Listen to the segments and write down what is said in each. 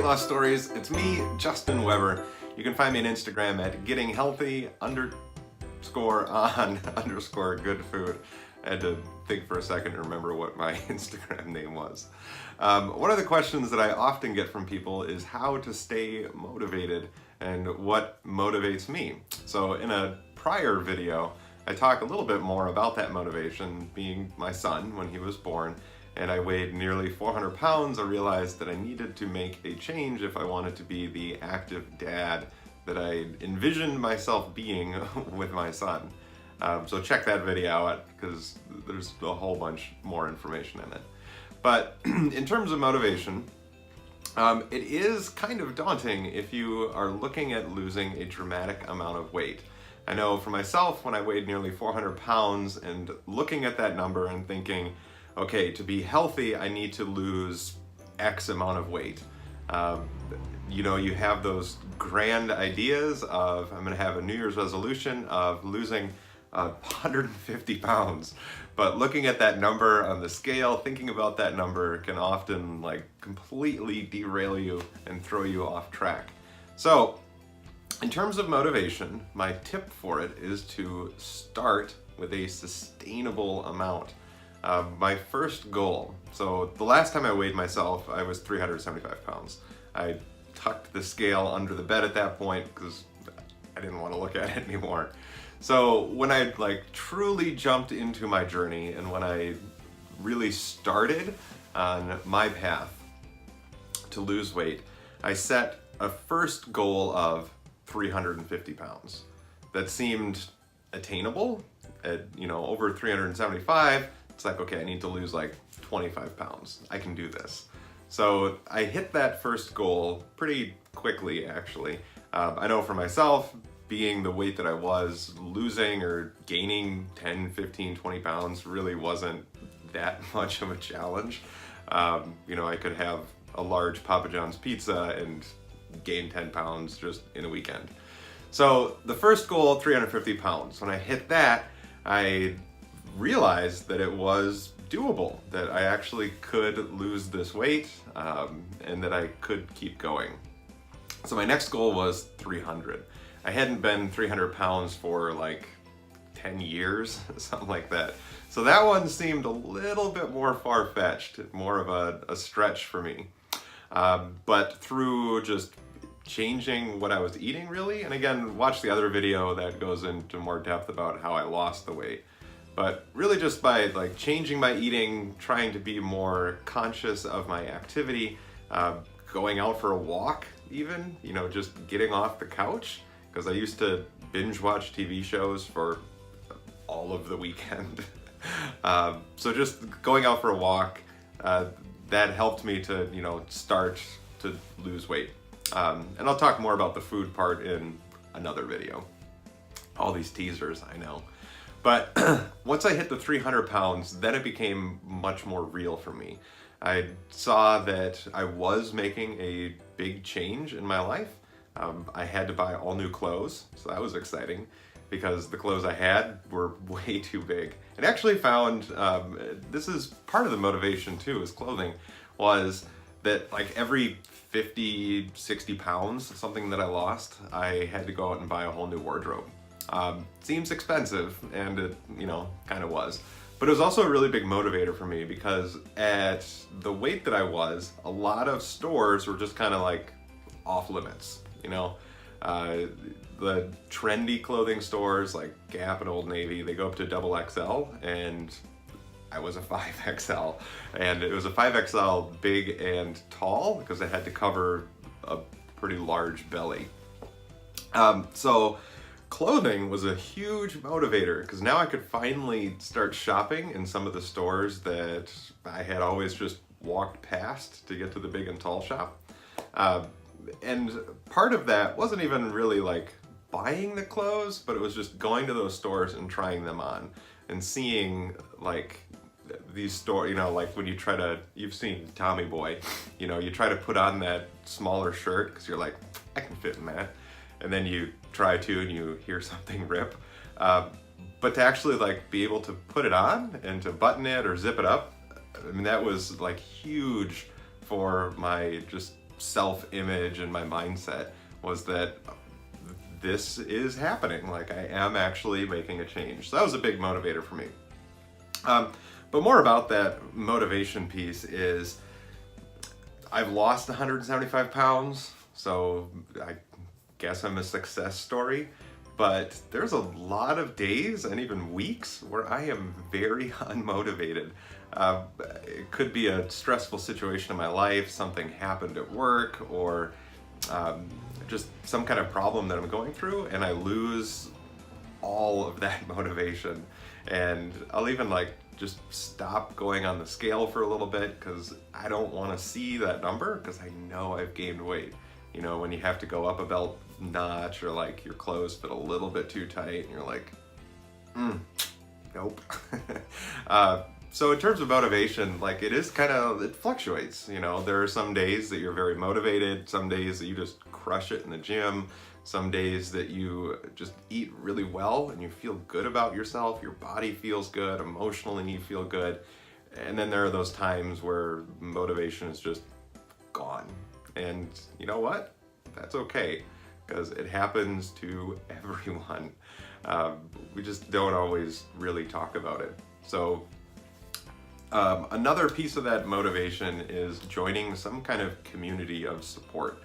Wlstories, it's me, Justin Weber. You can find me on Instagram at gettinghealthy_on_good_food. I had to think for a second to remember what my Instagram name was. One of the questions that I often get from people is how to stay motivated and what motivates me. So in a prior video, I talk a little bit more about that motivation being my son when he was born, and I weighed nearly 400 pounds. I realized that I needed to make a change if I wanted to be the active dad that I envisioned myself being with my son. So check that video out because there's a whole bunch more information in it. But in terms of motivation, it is kind of daunting if you are looking at losing a dramatic amount of weight. I know for myself, when I weighed nearly 400 pounds and looking at that number and thinking, okay, to be healthy, I need to lose X amount of weight. You know, you have those grand ideas of, I'm gonna have a New Year's resolution of losing 150 pounds. But looking at that number on the scale, thinking about that number can often like completely derail you and throw you off track. So in terms of motivation, my tip for it is to start with a sustainable amount. My first goal, so the last time I weighed myself, I was 375 pounds. I tucked the scale under the bed at that point because I didn't want to look at it anymore. So when I like truly jumped into my journey and when I really started on my path to lose weight, I set a first goal of 350 pounds. That seemed attainable at, over 375. It's like, okay, I need to lose like 25 pounds. I can do this. So I hit that first goal pretty quickly, actually. I know for myself, being the weight that I was, losing or gaining 10, 15, 20 pounds really wasn't that much of a challenge. I could have a large Papa John's pizza and gain 10 pounds just in a weekend. So the first goal, 350 pounds. When I hit that, I realized that it was doable, that I actually could lose this weight and that I could keep going. So my next goal was 300. I hadn't been 300 pounds for like 10 years, something like that. So that one seemed a little bit more far-fetched, more of a stretch for me. But through just changing what I was eating really, and again, watch the other video that goes into more depth about how I lost the weight. But really just by like changing my eating, trying to be more conscious of my activity, going out for a walk even, just getting off the couch, because I used to binge watch TV shows for all of the weekend. So just going out for a walk, that helped me to, start to lose weight. And I'll talk more about the food part in another video. All these teasers, I know. But once I hit the 300 pounds, then it became much more real for me. I saw that I was making a big change in my life. I had to buy all new clothes, so that was exciting because the clothes I had were way too big. And actually found, this is part of the motivation too, is clothing, was that like every 50, 60 pounds, something that I lost, I had to go out and buy a whole new wardrobe. Seems expensive, and it, kind of was. But it was also a really big motivator for me because at the weight that I was, a lot of stores were just kind of like off limits, The trendy clothing stores like Gap and Old Navy, they go up to XXL, and I was a 5XL. And it was a 5XL big and tall because I had to cover a pretty large belly. So clothing was a huge motivator because now I could finally start shopping in some of the stores that I had always just walked past to get to the big and tall shop. And part of that wasn't even really like buying the clothes, but it was just going to those stores and trying them on and seeing like these stores, like when you've seen Tommy Boy, you try to put on that smaller shirt because you're like, I can fit in that. And then you try to and you hear something rip. But to actually like be able to put it on and to button it or zip it up, I mean, that was like huge for my just self-image and my mindset was that this is happening. Like, I am actually making a change. So that was a big motivator for me. But more about that motivation piece is I've lost 175 pounds, so I guess I'm a success story. But there's a lot of days and even weeks where I am very unmotivated. It could be a stressful situation in my life, something happened at work, or just some kind of problem that I'm going through, and I lose all of that motivation. And I'll even like just stop going on the scale for a little bit because I don't want to see that number because I know I've gained weight. You know, when you have to go up a belt notch, or like your clothes fit a little bit too tight and you're like, nope. So in terms of motivation, like it fluctuates. You know, there are some days that you're very motivated, some days that you just crush it in the gym, some days that you just eat really well and you feel good about yourself, your body feels good, emotionally you feel good. And then there are those times where motivation is just gone. And you know what? That's okay, because it happens to everyone. We just don't always really talk about it. So another piece of that motivation is joining some kind of community of support.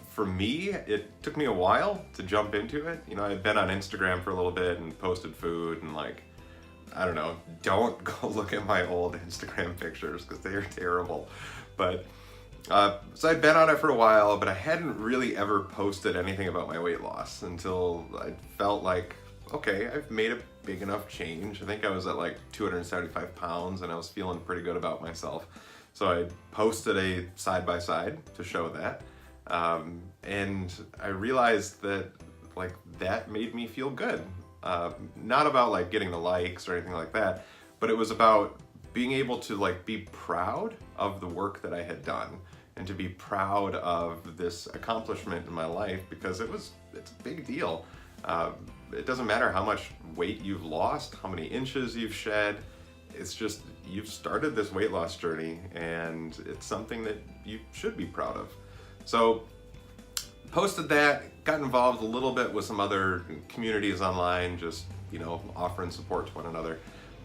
For me, it took me a while to jump into it. You know, I'd been on Instagram for a little bit and posted food and like, I don't know, don't go look at my old Instagram pictures because they are terrible. But so I'd been on it for a while, but I hadn't really ever posted anything about my weight loss until I felt like, okay, I've made a big enough change. I think I was at like 275 pounds and I was feeling pretty good about myself. So I posted a side-by-side to show that. And I realized that like that made me feel good. Not about like getting the likes or anything like that, but it was about being able to like be proud of the work that I had done and to be proud of this accomplishment in my life, because it's a big deal. It doesn't matter how much weight you've lost, how many inches you've shed. It's just, you've started this weight loss journey and it's something that you should be proud of. So posted that, got involved a little bit with some other communities online, just, you know, offering support to one another.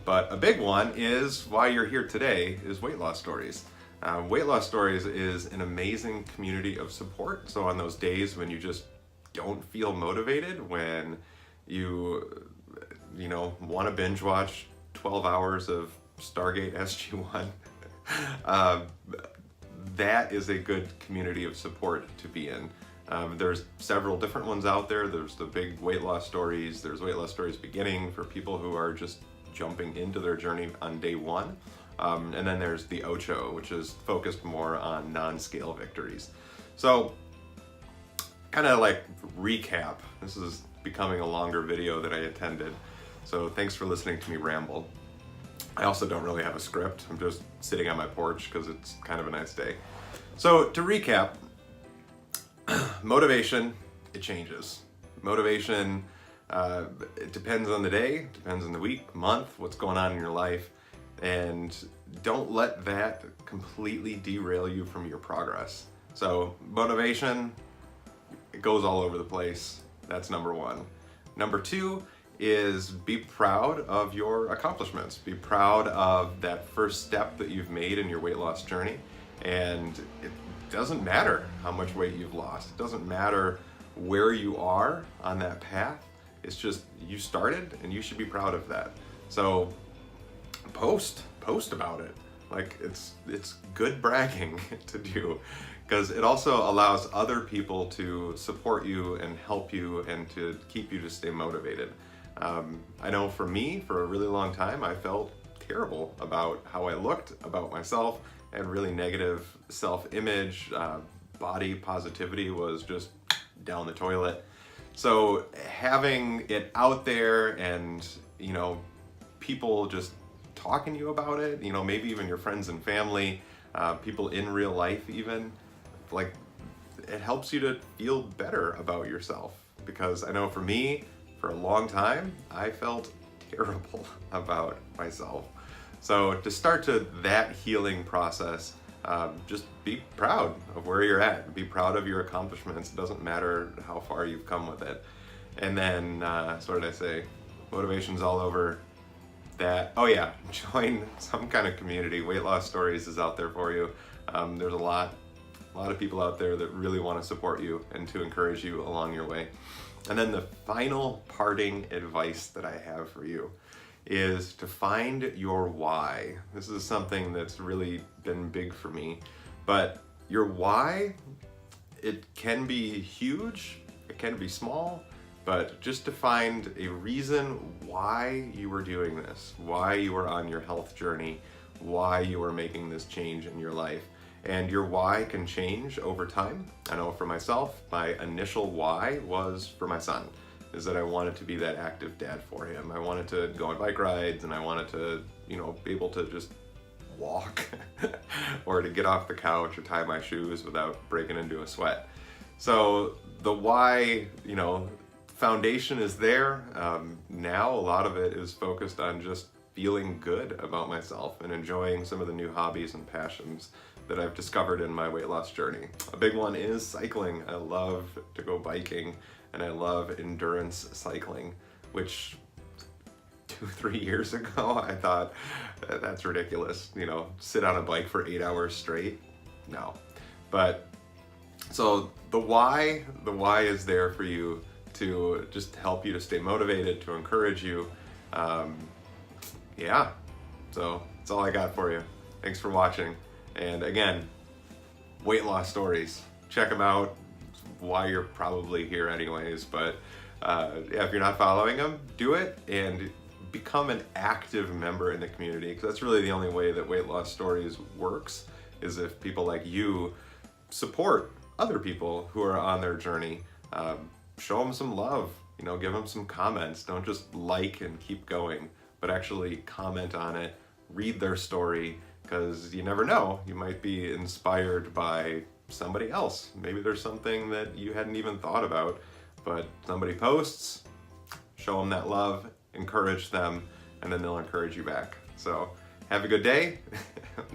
But a big one is why you're here today is Wlstories. Wlstories is an amazing community of support. So on those days when you just don't feel motivated, when you want to binge watch 12 hours of Stargate SG-1, that is a good community of support to be in. There's several different ones out there. There's the big weight loss stories. There's Weight Loss Stories Beginning for people who are just jumping into their journey on day one. And then there's the Ocho, which is focused more on non-scale victories. So kind of like recap, this is becoming a longer video than I intended. So thanks for listening to me ramble. I also don't really have a script. I'm just sitting on my porch because it's kind of a nice day. So to recap, motivation, it changes. Motivation, it depends on the day, depends on the week, month, what's going on in your life. And don't let that completely derail you from your progress. So motivation, it goes all over the place. That's number one. Number two is be proud of your accomplishments. Be proud of that first step that you've made in your weight loss journey. And it doesn't matter how much weight you've lost. It doesn't matter where you are on that path. It's just you started and you should be proud of that. So post about it. Like it's good bragging to do, because it also allows other people to support you and help you and to keep you to stay motivated. I know for me, for a really long time, I felt terrible about how I looked, about myself, and really negative self-image. Body positivity was just down the toilet. So having it out there and, you know, people just talking to you about it, you know, maybe even your friends and family, people in real life even, like it helps you to feel better about yourself. Because I know for me, for a long time, I felt terrible about myself. So to start to that healing process, just be proud of where you're at. Be proud of your accomplishments. It doesn't matter how far you've come with it. And then, so what did I say? Motivation's all over that. Oh yeah, join some kind of community. Weight Loss Stories is out there for you. There's a lot of people out there that really want to support you and to encourage you along your way. And then the final parting advice that I have for you is to find your why. This is something that's really been big for me, but your why, it can be huge, it can be small, but just to find a reason why you were doing this, why you were on your health journey, why you were making this change in your life. And your why can change over time. I know for myself, my initial why was for my son, is that I wanted to be that active dad for him. I wanted to go on bike rides, and I wanted to, be able to just walk or to get off the couch or tie my shoes without breaking into a sweat. So the why, foundation is there. Now a lot of it is focused on just feeling good about myself and enjoying some of the new hobbies and passions that I've discovered in my weight loss journey. A big one is cycling. I love to go biking, and I love endurance cycling, which 2-3 years ago I thought that's ridiculous, sit on a bike for 8 hours straight. No. But so the why is there for you to just help you to stay motivated, to encourage you. Yeah, so that's all I got for you. Thanks for watching. And again, Weight Loss Stories, check them out. Why you're probably here anyways, but if you're not following them, do it and become an active member in the community, because that's really the only way that Weight Loss Stories works, is if people like you support other people who are on their journey. Show them some love, give them some comments. Don't just like and keep going, but actually comment on it, read their story, because you never know, you might be inspired by somebody else. Maybe there's something that you hadn't even thought about, but somebody posts, show them that love, encourage them, and then they'll encourage you back. So have a good day,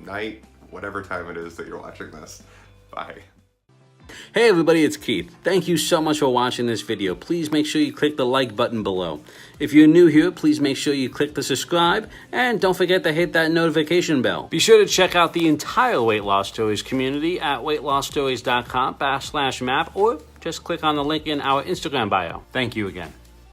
night, whatever time it is that you're watching this. Bye. Hey everybody, it's Keith. Thank you so much for watching this video. Please make sure you click the like button below. If you're new here, please make sure you click the subscribe, and don't forget to hit that notification bell. Be sure to check out the entire Weight Loss Stories community at WlStories.com/map, or just click on the link in our Instagram bio. Thank you again.